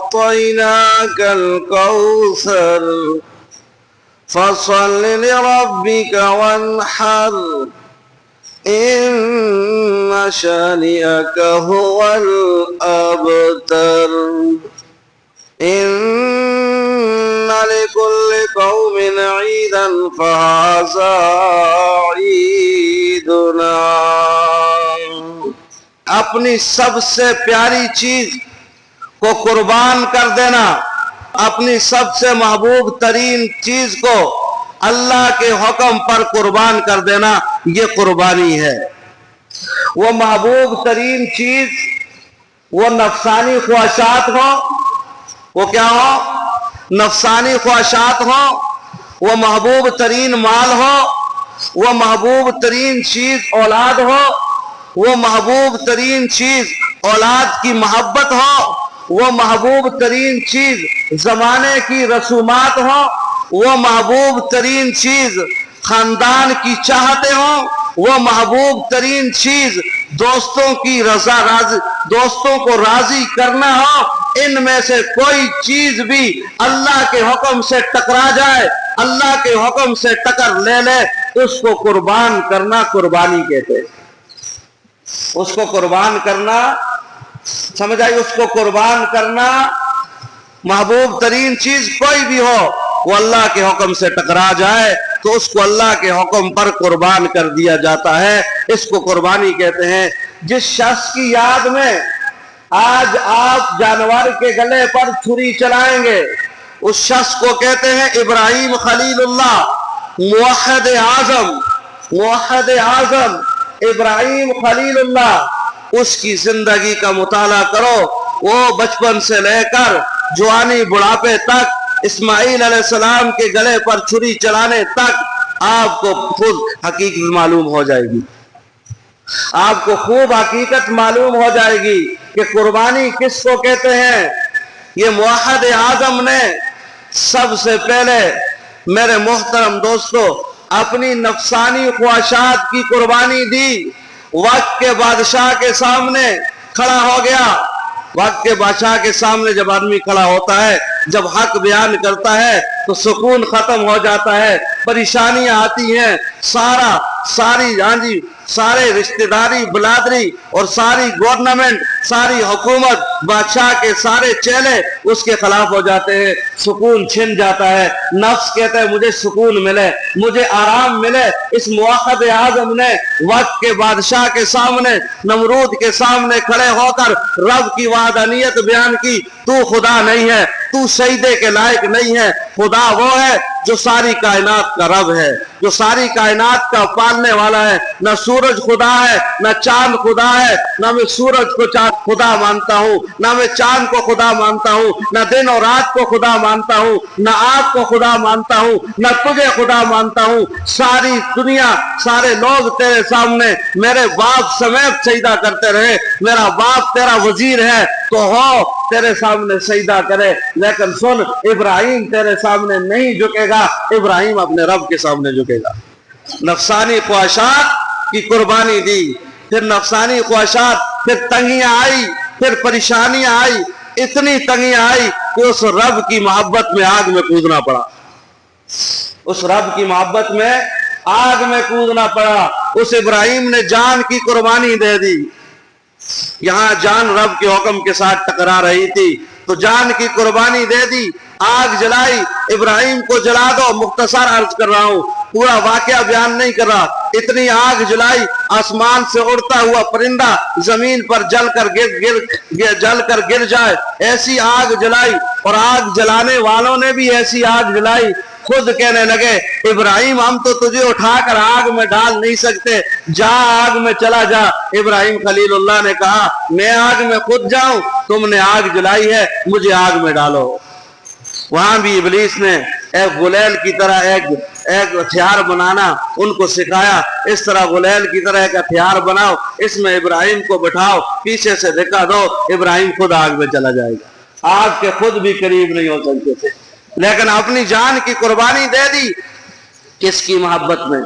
أعطيناك الكوثر فصل لربك وانحر إن شانئك هو الأبتر إن لكل قوم عيدا فهذا عيدنا. اپنی سب سے پیاری چیز کو قربان کر دینا، اپنی سب سے محبوب ترین چیز کو اللہ کے حکم پر قربان کر دینا، یہ قربانی ہے. وہ محبوب ترین چیز وہ نفسانی خواہشات ہو، وہ کیا ہو؟ نفسانی خواہشات ہو، وہ محبوب ترین مال ہو، وہ محبوب ترین چیز اولاد ہو، وہ محبوب ترین چیز اولاد کی محبت ہو، وہ محبوب ترین چیز زمانے کی رسومات ہو، وہ محبوب ترین چیز خاندان کی چاہتے ہوں، وہ محبوب ترین چیز دوستوں کی دوستوں کو راضی کرنا ہو. ان میں سے کوئی چیز بھی اللہ کے حکم سے ٹکرا جائے، اللہ کے حکم سے ٹکر لے لے، اس کو قربان کرنا قربانی کہتے ہیں. اس کو قربان کرنا، سمجھ آئی؟ اس کو قربان کرنا، محبوب ترین چیز کوئی بھی ہو وہ اللہ کے حکم سے ٹکرا جائے تو اس کو اللہ کے حکم پر قربان کر دیا جاتا ہے. اس کو قربانی کہتے ہیں. جس شخص کی یاد میں آج آپ جانور کے گلے پر چھری چلائیں گے، اس شخص کو کہتے ہیں ابراہیم خلیل اللہ، موحد اعظم ابراہیم خلیل اللہ. اس کی زندگی کا مطالعہ کرو، وہ بچپن سے لے کر جوانی بڑھاپے تک، اسماعیل علیہ السلام کے گلے پر چھری چلانے تک آپ کو خود حقیقت معلوم ہو جائے گی. آپ کو خوب حقیقت معلوم ہو جائے گی کہ قربانی کس کو کہتے ہیں. یہ موحد اعظم نے سب سے پہلے میرے محترم دوستو اپنی نفسانی خواہشات کی قربانی دی. وقت کے بادشاہ کے سامنے کھڑا ہو گیا. وقت کے بادشاہ کے سامنے جب آدمی کھڑا ہوتا ہے، جب حق بیان کرتا ہے تو سکون ختم ہو جاتا ہے، پریشانیاں آتی ہیں، سارے رشتہ داری بلادری اور ساری گورنمنٹ، ساری حکومت، بادشاہ کے سارے چیلے اس کے خلاف ہو جاتے ہیں، سکون چھن جاتا ہے. نفس کہتا ہے مجھے سکون ملے، مجھے آرام ملے. اس موحد اعظم نے وقت کے بادشاہ کے سامنے، نمرود کے سامنے کھڑے ہو کر رب کی وحدانیت بیان کی. تو خدا نہیں ہے، تو سجدے کے لائق نہیں ہے. خدا وہ ہے جو ساری کائنات کا رب ہے، جو ساری کائنات کا پالنے والا ہے. نہ سورج خدا ہے، نہ چاند خدا ہے. نہ میں سورج کو خدا مانتا ہوں، نہ میں چاند کو خدا مانتا ہوں، نہ دن اور رات کو خدا مانتا ہوں، نہ آپ کو خدا مانتا ہوں، نہ تجھے خدا مانتا ہوں. ساری دنیا، سارے لوگ تیرے سامنے میرے باپ سمیت سجدہ کرتے رہے. میرا باپ تیرا وزیر ہے تو ہو تیرے سامنے سجدہ کرے، لیکن سن، ابراہیم تیرے سامنے نہیں جھکے گا، ابراہیم اپنے رب کے سامنے جھکے گا. نفسانی خواہشات کی قربانی دی، پھر نفسانی خواہشات، پھر تنگیاں آئی، پھر پریشانیاں آئی. اتنی تنگیاں آئی کہ اس رب کی محبت میں آگ میں کودنا پڑا. اس رب کی محبت میں آگ میں کودنا پڑا. اس ابراہیم نے جان کی قربانی دے دی. یہاں جان رب کے حکم کے ساتھ ٹکرا رہی تھی تو جان کی قربانی دے دی. آگ جلائی، ابراہیم کو جلا دو. مختصر عرض کر رہا ہوں، پورا واقعہ بیان نہیں کر رہا. اتنی آگ جلائی، آسمان سے اڑتا ہوا پرندہ زمین پر جل کر گر جائے، ایسی آگ جلائی. اور آگ جلانے والوں نے بھی ایسی آگ جلائی. خود کہنے لگے ابراہیم ہم تو تجھے اٹھا کر آگ میں ڈال نہیں سکتے، جا آگ میں چلا جا. ابراہیم خلیل اللہ نے کہا میں آگ میں خود جاؤں؟ تم نے آگ جلائی ہے، مجھے آگ میں ڈالو. وہاں بھی ابلیس نے ایک غلیل کی طرح ایک ہتھیار بنانا ان کو سکھایا. اس طرح غلیل کی طرح ایک ہتھیار بناؤ، اس میں ابراہیم کو بٹھاؤ، پیچھے سے دھکا دو، ابراہیم خود آگ میں چلا جائے گا. آگ کے خود بھی قریب نہیں ہو سکتے تھے، لیکن اپنی جان کی قربانی دے دی. کس کی محبت میں؟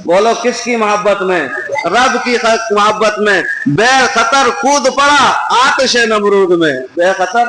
بولو کس کی محبت میں؟ رب کی محبت میں. بے خطر کود پڑا آتش نمرود میں. بے خطر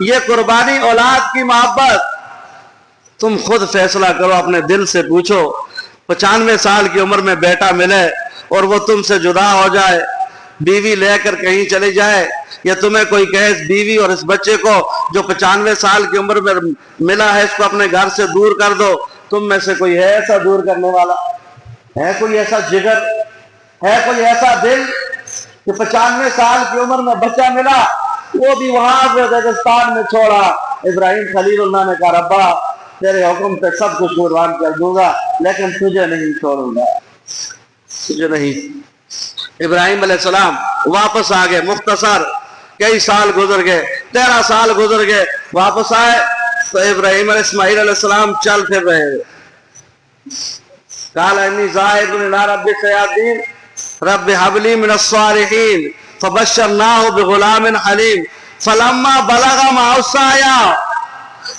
یہ قربانی، اولاد کی محبت، تم خود فیصلہ کرو، اپنے دل سے پوچھو۔ 95 سال کی عمر میں بیٹا ملے اور وہ تم سے جدا ہو جائے، بیوی لے کر کہیں چلی جائے، یا تمہیں کوئی کہے اس بیوی اور اس بچے کو جو 95 سال کی عمر میں ملا ہے اس کو اپنے گھر سے دور کر دو، تم میں سے کوئی ہے ایسا دور کرنے والا؟ ہے کوئی ایسا جگر؟ ہے کوئی ایسا دل کہ 95 سال کی عمر میں بچہ ملا وہ بھی وہاں سے ریگستان میں چھوڑا؟ ابراہیم خلیل اللہ نے کہا ربا تیرے حکم پہ سب کچھ قربان کر دوں گا لیکن تجھے نہیں چھوڑوں گا، تجھے نہیں۔ ابراہیم علیہ السلام واپس آ گئے، مختصر کئی سال گزر گئے، 13 سال گزر گئے، واپس آئے تو ابراہیم علیہ اسماعیل علیہ السلام چل پھر رہے۔ قال انی ذاہب الی رب سیہدین رب هب لی من الصالحین فبشرناہ بغلام حلیم فلما بلغ معه السعی،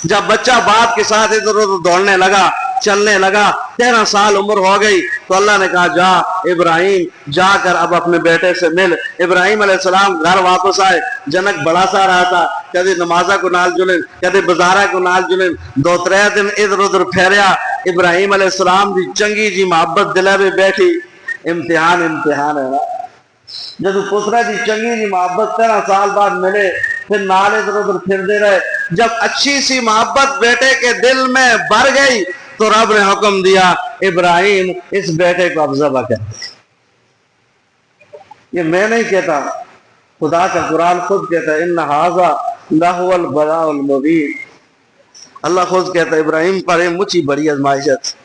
جب بچہ باپ کے ساتھ ادھر ادھر دوڑنے لگا، چلنے لگا، 13 سال عمر ہو گئی تو اللہ نے کہا جا ابراہیم جا کر اب اپنے بیٹے سے مل۔ ابراہیم علیہ السلام گھر واپس آئے، جنک بڑا سا رہا تھا، کدی نمازہ کو نال جلن، کدی بزارہ کو نال جلن، 2-3 دن ادھر ادھر پھیریا۔ ابراہیم علیہ السلام دی چنگی جی محبت دلے میں بیٹھی، امتحان ہے نا، جب پترہ دی چنگی جی محبت 13 سال بعد ملے، پھر نال ادھر ادھر پھردے رہے، جب اچھی سی محبت بیٹے کے دل میں بھر گئی تو رب نے حکم دیا ابراہیم اس بیٹے کو اب ذبح کر۔ یہ میں نہیں کہتا، خدا کا قرآن خود کہتا ہے ان ھذا لہو البلاء المبین۔ اللہ خود کہتا ہے ابراہیم پر یہ مچھی بڑی آزمائشت،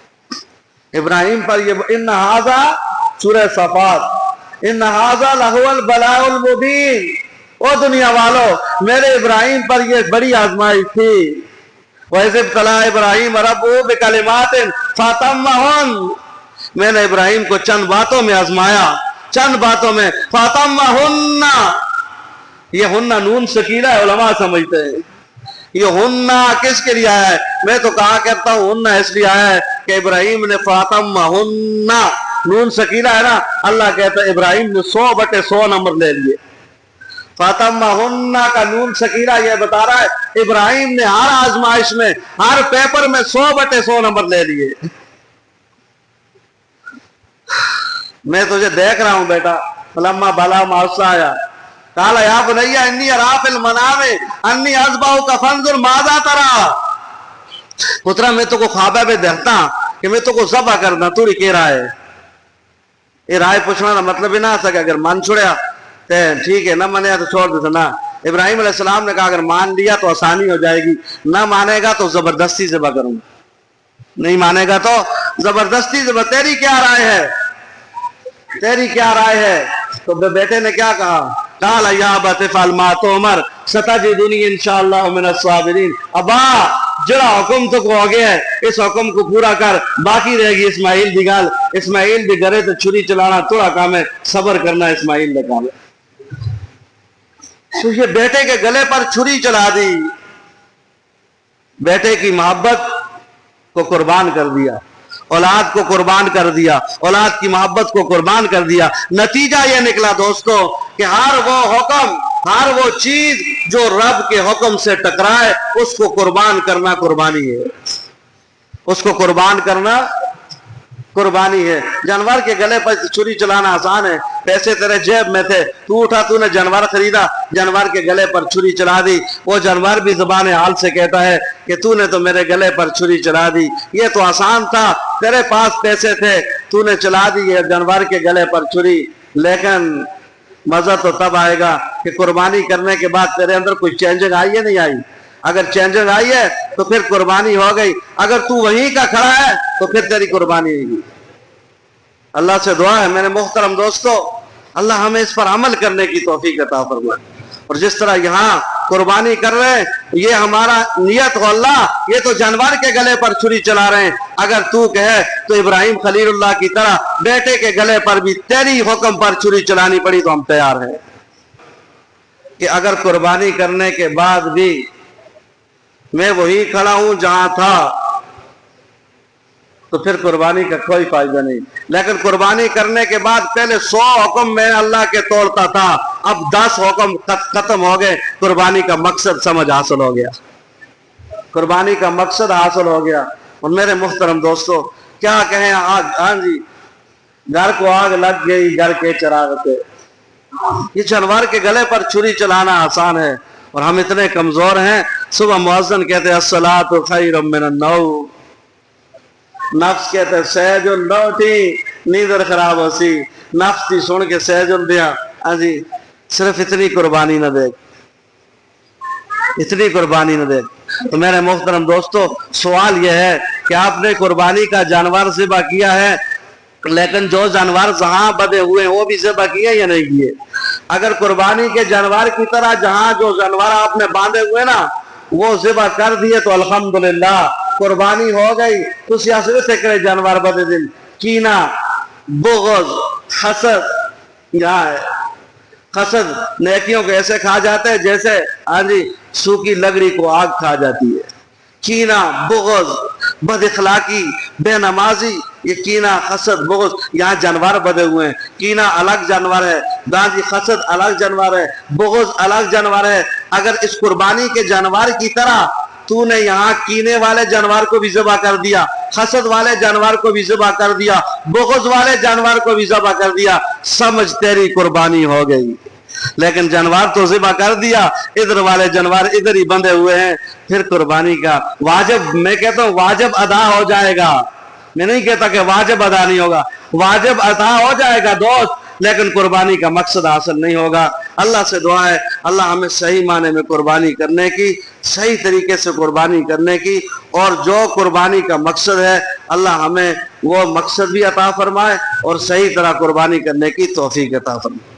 ابراہیم پر یہ ان ھذا، سورہ صفات، ان ھذا لہو البلاء المبین۔ او دنیا والو میرے ابراہیم پر یہ بڑی آزمائش تھی۔ وَإِذِ ابْتَلَىٰ إِبْرَاهِيمَ رَبُّهُ بِكَلِمَاتٍ فَأَتَمَّهُنَّ، میں نے ابراہیم کو چند باتوں میں آزمایا، چند باتوں میں، فَأَتَمَّهُنَّ، یہ ہنہ نون سکینہ ہے، علماء سمجھتے ہیں یہ ہنہ کس کے لیے آیا ہے؟ میں تو کہا کرتا ہوں ہنہ اس لیے آیا ہے کہ ابراہیم نے فَأَتَمَّهُنَّ، نون سکینہ ہے نا، اللہ کہتا ہے ابراہیم نے 100/100 نمبر لے لیے۔ فاطمہ کا نون سکینہ یہ بتا رہا ہے ابراہیم نے ہر آزمائش میں، ہر پیپر میں 100/100 نمبر لے لیے۔ میں تجھے دیکھ رہا ہوں بیٹا، فلما بلغ معه السعی قال یا بنی انی اری فی المنام انی اذبحک فانظر ماذا تری، پترا میں تو کو خواب میں دیکھتا کہ میں تو کو ذبح کرنا، تو کہہ رہا ہے۔ یہ رائے پوچھنا مطلب ہی نہ سکے، اگر من چھڑیا ٹھیک ہے، نہ مانے تو چھوڑ دیتا نا۔ ابراہیم علیہ السلام نے کہا اگر مان لیا تو آسانی ہو جائے گی، نہ مانے گا تو زبردستی ذبح کروں گا، نہیں مانے گا تو زبردستی ذبح۔ تیری کیا رائے ہے؟ تیری کیا رائے ہے؟ تو بیٹے نے کیا کہا؟ قال یا ابت افعل ما تؤمر ستجدنی انشاءاللہ من الصابرین۔ ابا جڑا حکم تو کو ہو گیا ہے اس حکم کو پورا کر، باقی رہے گی اسماعیل دی گل۔ اسماعیل دی گھرے تو چھری چلانا تھوڑا کام ہے، صبر کرنا اسماعیل دا کام ہے۔ تو یہ بیٹے کے گلے پر چھری چلا دی، بیٹے کی محبت کو قربان کر دیا، اولاد کو قربان کر دیا، اولاد کی محبت کو قربان کر دیا۔ نتیجہ یہ نکلا دوستو کہ ہر وہ حکم، ہر وہ چیز جو رب کے حکم سے ٹکرائے اس کو قربان کرنا قربانی ہے، اس کو قربان کرنا قربانی ہے۔ جانور کے گلے پر چھری چلانا آسان ہے، پیسے تیرے جیب میں تھے، تو اٹھا تو نے جانور خریدا، جانور کے گلے پر چھری چلا دی، وہ جانور بھی زبان حال سے کہتا ہے کہ تو نے تو میرے گلے پر چھری چلا دی، یہ تو آسان تھا، تیرے پاس پیسے تھے، تو نے چلا دی یہ جانور کے گلے پر چھری۔ لیکن مزہ تو تب آئے گا کہ قربانی کرنے کے بعد تیرے اندر کوئی چینجنگ آئی ہے نہیں آئی؟ اگر چینجنگ آئی ہے تو پھر قربانی ہو گئی، اگر تو وہیں کا کھڑا ہے تو پھر تیری قربانی ہوگی۔ اللہ سے دعا ہے میرے محترم دوستو، اللہ ہمیں اس پر عمل کرنے کی توفیق عطا فرمائے، اور جس طرح یہاں قربانی کر رہے ہیں یہ ہمارا نیت ہو اللہ، یہ تو جانور کے گلے پر چھری چلا رہے ہیں، اگر تو کہے تو ابراہیم خلیل اللہ کی طرح بیٹے کے گلے پر بھی تیری حکم پر چھری چلانی پڑی تو ہم تیار ہیں کہ اگر قربانی کرنے کے بعد بھی میں وہی کھڑا ہوں جہاں تھا، تو پھر قربانی کا کوئی فائدہ نہیں. لیکن قربانی کرنے کے بعد پہلے 100 حکم میں اللہ کے توڑتا تھا، اب 10 حکم ختم ہو گئے. قربانی کا مقصد سمجھ حاصل ہو گیا، قربانی کا مقصد حاصل ہو گیا. اور میرے محترم دوستو کیا کہیں، آگ، ہاں جی، گھر کو آگ لگ گئی گھر کے چراغ پہ. یہ جانور کے گلے پر چھری چلانا آسان ہے اور ہم اتنے کمزور ہیں. صبح مؤذن کہتے ہیں الصلاۃ خیر من النوم، نفس کہتے ہیں سہ جو لوٹی نیندر خراب ہو سی، نفس کی سن کے سہ جو دیا. ہاں جی، صرف اتنی قربانی نہ دے، اتنی قربانی نہ دے. تو میرے محترم دوستو سوال یہ ہے کہ آپ نے قربانی کا جانور ذبح کیا ہے، لیکن جو جانور جہاں بدے ہوئے وہ بھی ذبح کیے یا نہیں کیے؟ اگر قربانی کے جانور کی طرح جہاں جو جانور آپ نے باندھے ہوئے نا وہ ذبح کر دیے تو الحمدللہ قربانی ہو گئی. تو سیاسی سے جانور بدے دل کینا، بغض، حسد، یہاں ہے حسد نیکیوں کو ایسے کھا جاتے ہیں جیسے ہاں جی سوکھی لکڑی کو آگ کھا جاتی ہے. کینا، بغض، بد اخلاقی، بے نمازی، یہ کینا، حسد، بغض، یہاں جانور بدے ہوئے ہیں. کینا الگ جانور ہے، گاندھی حسد الگ جانور ہے، بغض الگ جانور ہے. اگر اس قربانی کے جانور کی طرح تو نے یہاں کینے والے جانور کو بھی ذبح کر دیا، حسد والے جانور کو بھی ذبح کر دیا، بغض والے جانور کو بھی ذبح کر دیا، سمجھ تیری قربانی ہو گئی. لیکن جانور تو ذبح کر دیا، ادھر والے جانور ادھر ہی بندھے ہوئے ہیں. پھر قربانی کا واجب، میں کہتا ہوں واجب ادا ہو جائے گا. میں نہیں کہتا کہ واجب ادا نہیں ہوگا، واجب ادا ہو جائے گا دوست، لیکن قربانی کا مقصد حاصل نہیں ہوگا. اللہ سے دعا ہے اللہ ہمیں صحیح معنی میں قربانی کرنے کی، صحیح طریقے سے قربانی کرنے کی، اور جو قربانی کا مقصد ہے اللہ ہمیں وہ مقصد بھی عطا فرمائے اور صحیح طرح قربانی کرنے کی توفیق عطا فرمائے.